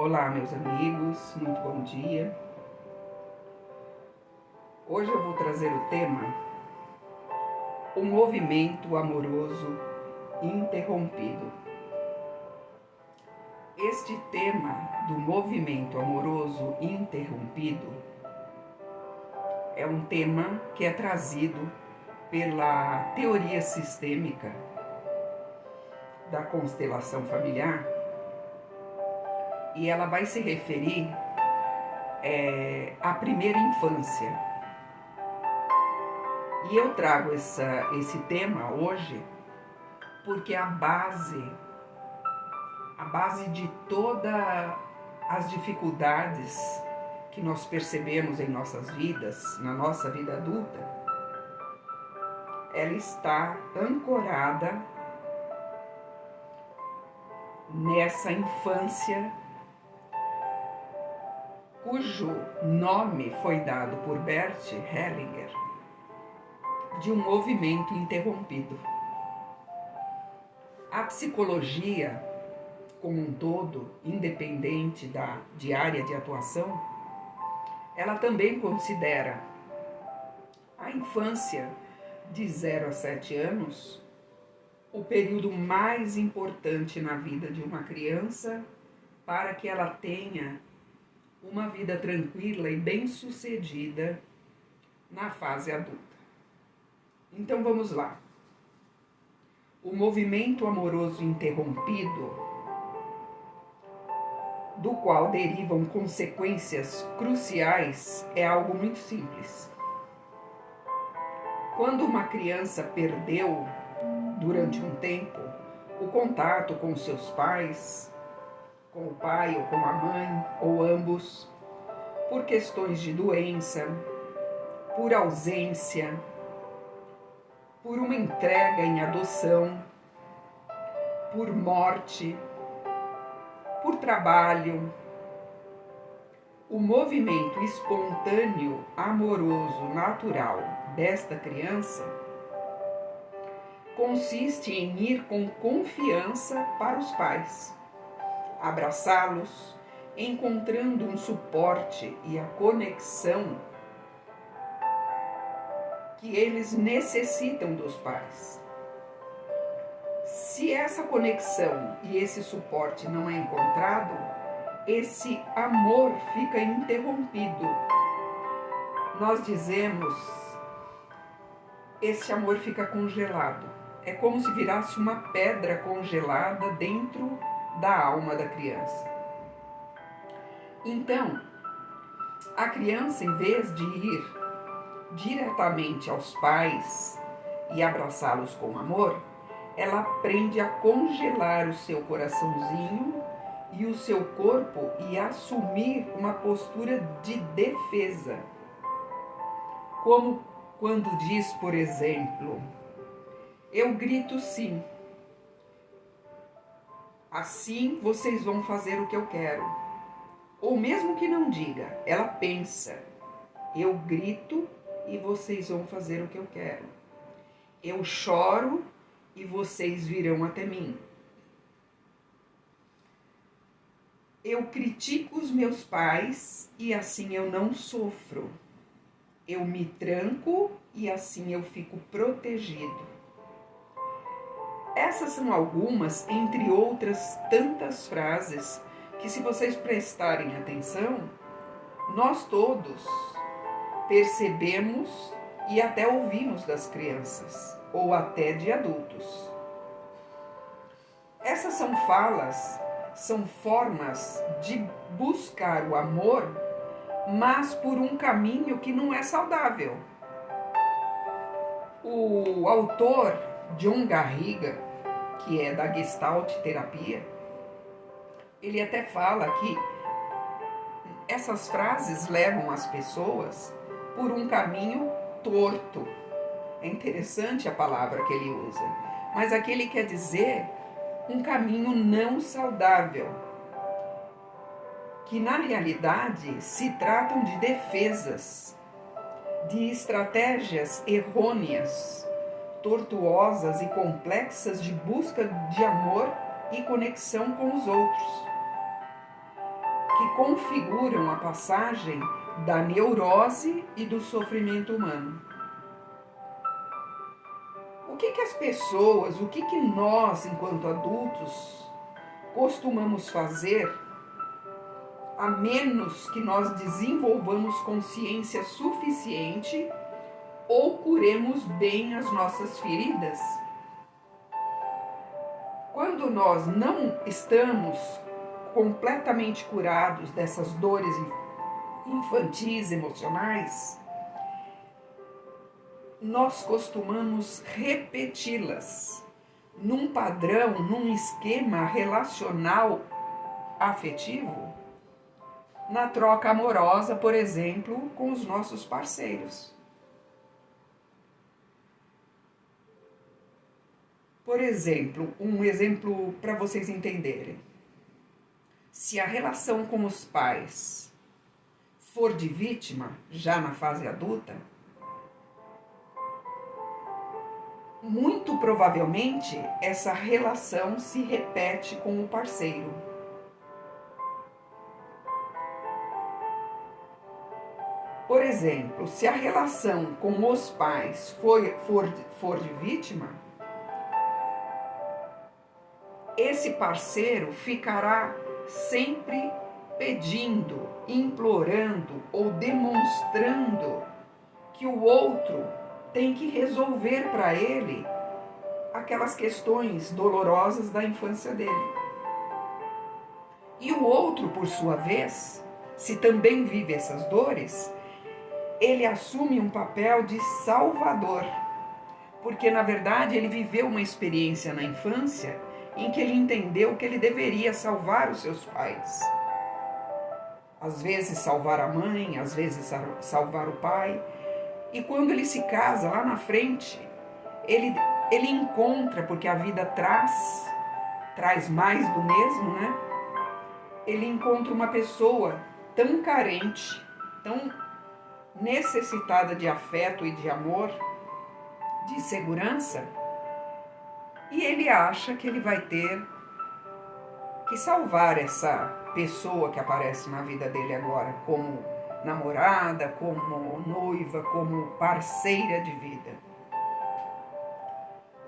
Olá, meus amigos, muito bom dia. Hoje eu vou trazer o tema O movimento amoroso interrompido. Este tema do movimento amoroso interrompido é um tema que é trazido pela teoria sistêmica da constelação familiar e ela vai se referir à primeira infância. E eu trago esse tema hoje porque a base de todas as dificuldades que nós percebemos em nossas vidas, na nossa vida adulta, ela está ancorada nessa infância cujo nome foi dado por Bert Hellinger de um movimento interrompido. A psicologia, como um todo, independente de área de atuação, ela também considera a infância de 0 a 7 anos o período mais importante na vida de uma criança para que ela tenha uma vida tranquila e bem-sucedida na fase adulta. Então vamos lá. O movimento amoroso interrompido, do qual derivam consequências cruciais, é algo muito simples. Quando uma criança perdeu, durante um tempo, o contato com seus pais, com o pai ou com a mãe, ou ambos, por questões de doença, por ausência, por uma entrega em adoção, por morte, por trabalho, o movimento espontâneo, amoroso, natural desta criança consiste em ir com confiança para os pais, abraçá-los, encontrando um suporte e a conexão que eles necessitam dos pais. Se essa conexão e esse suporte não é encontrado, esse amor fica interrompido. Nós dizemos, esse amor fica congelado. É como se virasse uma pedra congelada dentro da alma da criança. Então, a criança, em vez de ir diretamente aos pais e abraçá-los com amor, ela aprende a congelar o seu coraçãozinho e o seu corpo e assumir uma postura de defesa. Como quando diz, por exemplo, eu grito sim, assim vocês vão fazer o que eu quero. Ou mesmo que não diga, ela pensa, eu grito e vocês vão fazer o que eu quero. Eu choro e vocês virão até mim. Eu critico os meus pais e assim eu não sofro. Eu me tranco e assim eu fico protegido. Essas são algumas, entre outras tantas frases, que se vocês prestarem atenção, nós todos percebemos e até ouvimos das crianças, ou até de adultos. Essas são falas, são formas de buscar o amor, mas por um caminho que não é saudável. O autor John Garriga, que é da Gestalt terapia, ele até fala que essas frases levam as pessoas por um caminho torto. É interessante a palavra que ele usa, mas aqui ele quer dizer um caminho não saudável, que na realidade se tratam de defesas, de estratégias errôneas, tortuosas e complexas de busca de amor e conexão com os outros. que configuram a passagem da neurose e do sofrimento humano. O que as pessoas, o que nós, enquanto adultos, costumamos fazer, a menos que nós desenvolvamos consciência suficiente ou curemos bem as nossas feridas? Quando nós não estamos completamente curados dessas dores infantis, emocionais, nós costumamos repeti-las num padrão, num esquema relacional afetivo, na troca amorosa, por exemplo, com os nossos parceiros. Por exemplo, um exemplo para vocês entenderem. Se a relação com os pais for de vítima, já na fase adulta, muito provavelmente essa relação se repete com o parceiro. Por exemplo, se a relação com os pais for de vítima, esse parceiro ficará sempre pedindo, implorando ou demonstrando que o outro tem que resolver para ele aquelas questões dolorosas da infância dele. E o outro, por sua vez, se também vive essas dores, ele assume um papel de salvador, porque na verdade ele viveu uma experiência na infância em que ele entendeu que ele deveria salvar os seus pais. Às vezes salvar a mãe, às vezes salvar o pai. E quando ele se casa lá na frente, ele encontra, porque a vida traz mais do mesmo, né? Ele encontra uma pessoa tão carente, tão necessitada de afeto e de amor, de segurança, e ele acha que ele vai ter que salvar essa pessoa que aparece na vida dele agora, como namorada, como noiva, como parceira de vida.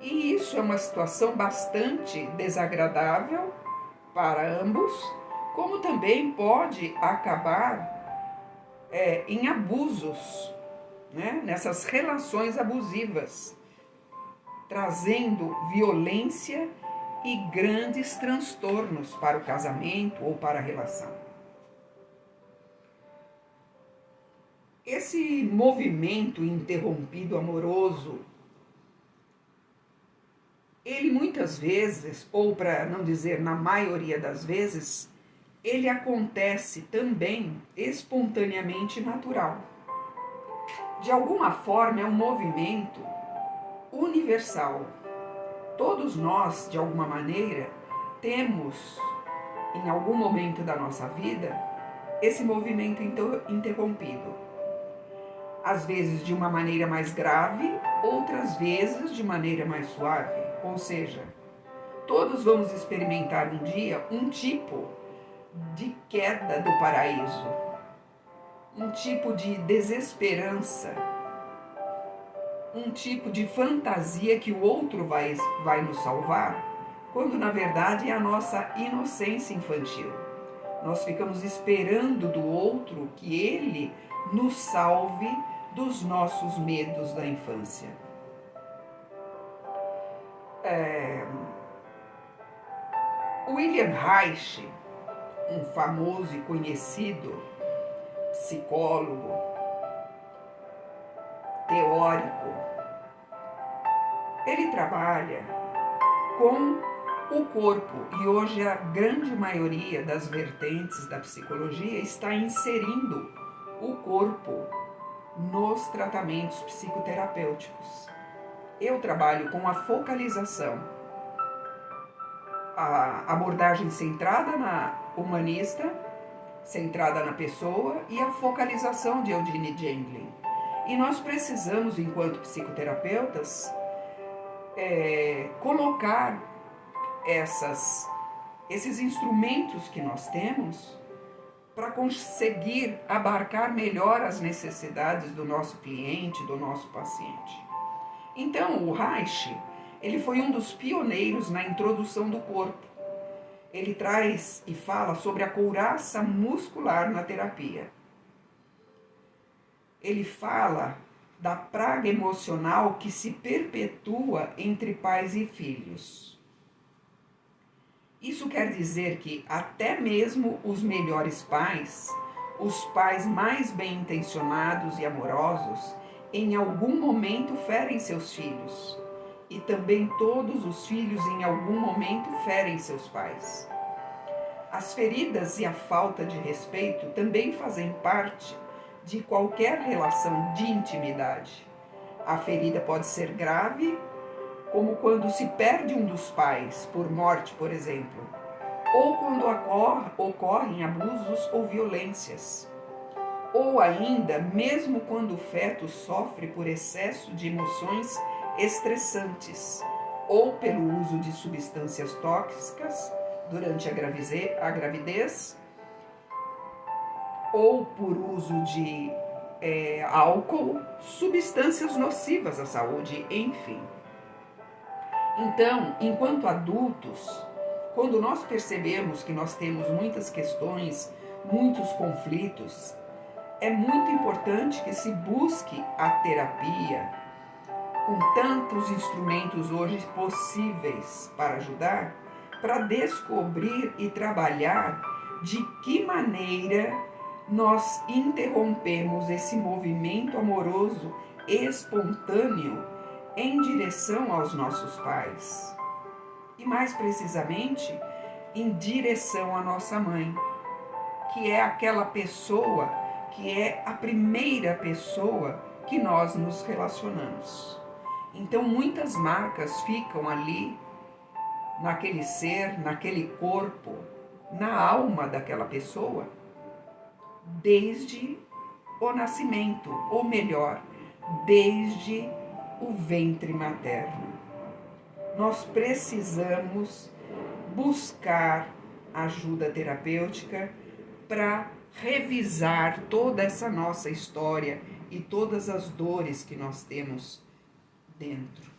E isso é uma situação bastante desagradável para ambos, como também pode acabar em abusos, né? Nessas relações abusivas, trazendo violência e grandes transtornos para o casamento ou para a relação. Esse movimento interrompido amoroso, ele muitas vezes, ou para não dizer na maioria das vezes, ele acontece também espontaneamente natural. De alguma forma é um movimento universal. Todos nós, de alguma maneira, temos, em algum momento da nossa vida, esse movimento interrompido. Às vezes de uma maneira mais grave, outras vezes de maneira mais suave. Ou seja, todos vamos experimentar um dia um tipo de queda do paraíso, um tipo de desesperança, um tipo de fantasia que o outro vai nos salvar, quando na verdade é a nossa inocência infantil. Nós ficamos esperando do outro que ele nos salve dos nossos medos da infância. William Reich, um famoso e conhecido psicólogo, teórico, ele trabalha com o corpo e hoje a grande maioria das vertentes da psicologia está inserindo o corpo nos tratamentos psicoterapêuticos. Eu trabalho com a focalização, a abordagem centrada na humanista, centrada na pessoa, e a focalização de Eugene Gendlin. E nós precisamos, enquanto psicoterapeutas, colocar esses instrumentos que nós temos para conseguir abarcar melhor as necessidades do nosso cliente, do nosso paciente. Então, o Reich, ele foi um dos pioneiros na introdução do corpo. Ele traz e fala sobre a couraça muscular na terapia. Ele fala da praga emocional que se perpetua entre pais e filhos. Isso quer dizer que até mesmo os melhores pais, os pais mais bem intencionados e amorosos, em algum momento ferem seus filhos. E também todos os filhos em algum momento ferem seus pais. As feridas e a falta de respeito também fazem parte de qualquer relação de intimidade. A ferida pode ser grave, como quando se perde um dos pais, por morte, por exemplo, ou quando ocorrem abusos ou violências, ou ainda mesmo quando o feto sofre por excesso de emoções estressantes, ou pelo uso de substâncias tóxicas durante a gravidez, ou por uso de álcool, substâncias nocivas à saúde, enfim. Então, enquanto adultos, quando nós percebemos que nós temos muitas questões, muitos conflitos, é muito importante que se busque a terapia, com tantos instrumentos hoje possíveis para ajudar, para descobrir e trabalhar de que maneira nós interrompemos esse movimento amoroso espontâneo em direção aos nossos pais. E mais precisamente, em direção à nossa mãe, que é aquela pessoa, que é a primeira pessoa que nós nos relacionamos. Então muitas marcas ficam ali, naquele ser, naquele corpo, na alma daquela pessoa, desde o nascimento, ou melhor, desde o ventre materno. Nós precisamos buscar ajuda terapêutica para revisar toda essa nossa história e todas as dores que nós temos dentro.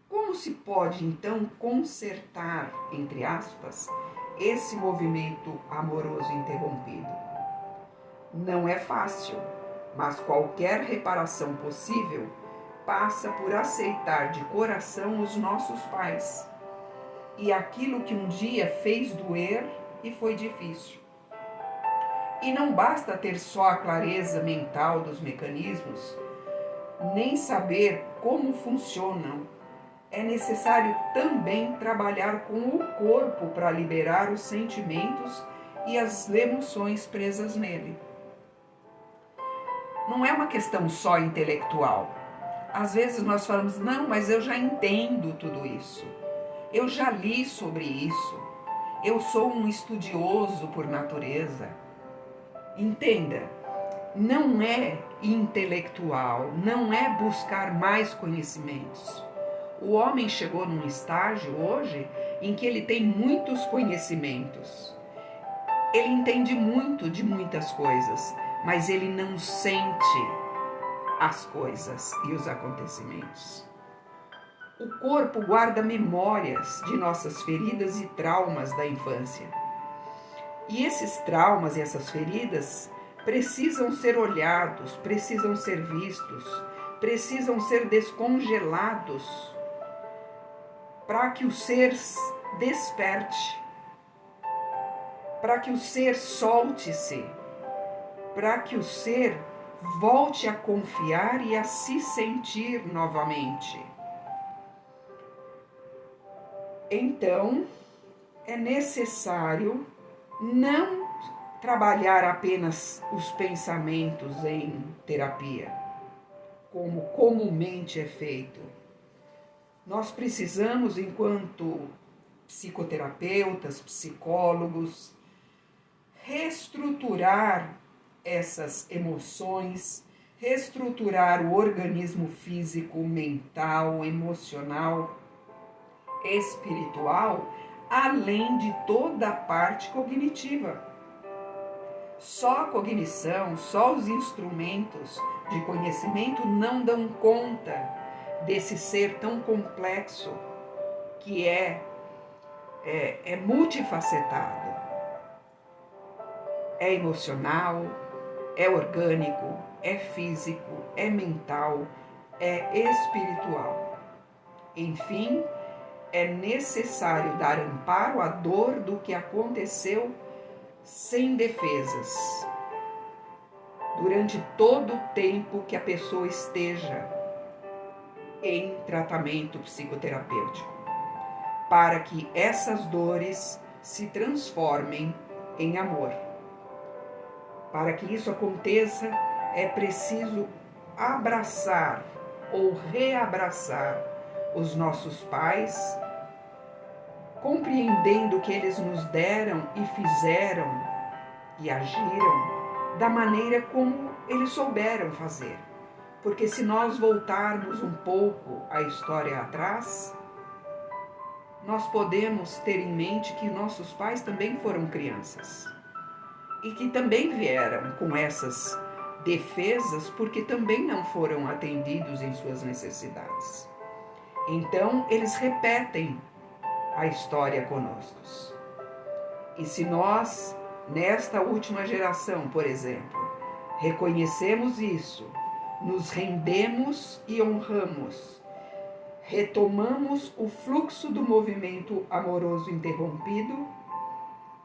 Como se pode, então, consertar, entre aspas, esse movimento amoroso interrompido? Não é fácil, mas qualquer reparação possível passa por aceitar de coração os nossos pais e aquilo que um dia fez doer e foi difícil. E não basta ter só a clareza mental dos mecanismos, nem saber como funcionam. É necessário também trabalhar com o corpo para liberar os sentimentos e as emoções presas nele. Não é uma questão só intelectual. Às vezes nós falamos, não, mas eu já entendo tudo isso. Eu já li sobre isso. Eu sou um estudioso por natureza. Entenda, não é intelectual, não é buscar mais conhecimentos. O homem chegou num estágio hoje em que ele tem muitos conhecimentos. Ele entende muito de muitas coisas, mas ele não sente as coisas e os acontecimentos. O corpo guarda memórias de nossas feridas e traumas da infância. E esses traumas e essas feridas precisam ser olhados, precisam ser vistos, precisam ser descongelados para que o ser desperte, para que o ser solte-se, para que o ser volte a confiar e a se sentir novamente. Então, é necessário não trabalhar apenas os pensamentos em terapia, como comumente é feito. Nós precisamos, enquanto psicoterapeutas, psicólogos, reestruturar essas emoções, reestruturar o organismo físico, mental, emocional, espiritual, além de toda a parte cognitiva. Só a cognição, só os instrumentos de conhecimento não dão conta desse ser tão complexo que é multifacetado. É emocional, é orgânico, é físico, é mental, é espiritual. Enfim, é necessário dar amparo à dor do que aconteceu sem defesas, durante todo o tempo que a pessoa esteja em tratamento psicoterapêutico, para que essas dores se transformem em amor. Para que isso aconteça, é preciso abraçar ou reabraçar os nossos pais, compreendendo que eles nos deram e fizeram e agiram da maneira como eles souberam fazer. Porque se nós voltarmos um pouco a história atrás, nós podemos ter em mente que nossos pais também foram crianças e que também vieram com essas defesas porque também não foram atendidos em suas necessidades. Então, eles repetem a história conosco. E se nós, nesta última geração, por exemplo, reconhecemos isso, nos rendemos e honramos, retomamos o fluxo do movimento amoroso interrompido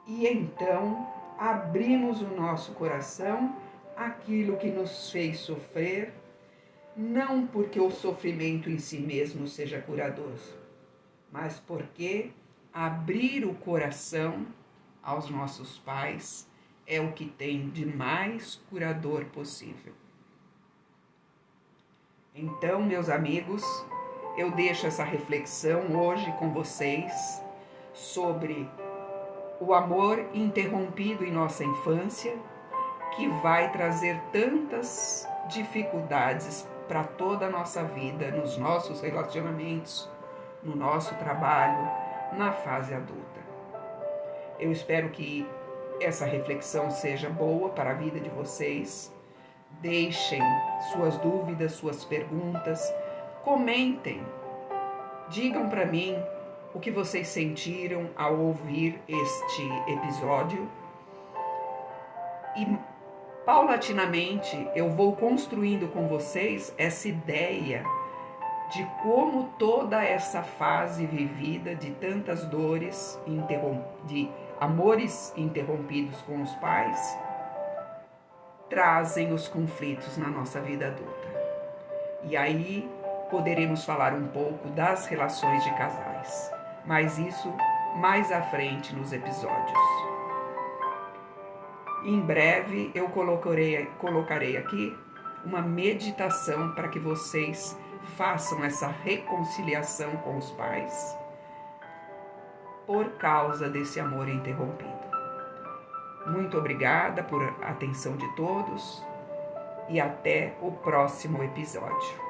e então abrimos o nosso coração àquilo que nos fez sofrer, não porque o sofrimento em si mesmo seja curador, mas porque abrir o coração aos nossos pais é o que tem de mais curador possível. Então, meus amigos, eu deixo essa reflexão hoje com vocês sobre o amor interrompido em nossa infância, que vai trazer tantas dificuldades para toda a nossa vida, nos nossos relacionamentos, no nosso trabalho, na fase adulta. Eu espero que essa reflexão seja boa para a vida de vocês. Deixem suas dúvidas, suas perguntas, comentem, digam para mim o que vocês sentiram ao ouvir este episódio e paulatinamente eu vou construindo com vocês essa ideia de como toda essa fase vivida de tantas dores, de amores interrompidos com os pais, trazem os conflitos na nossa vida adulta. E aí poderemos falar um pouco das relações de casais, mas isso mais à frente nos episódios. Em breve eu colocarei aqui uma meditação para que vocês façam essa reconciliação com os pais por causa desse amor interrompido. Muito obrigada por atenção de todos e até o próximo episódio.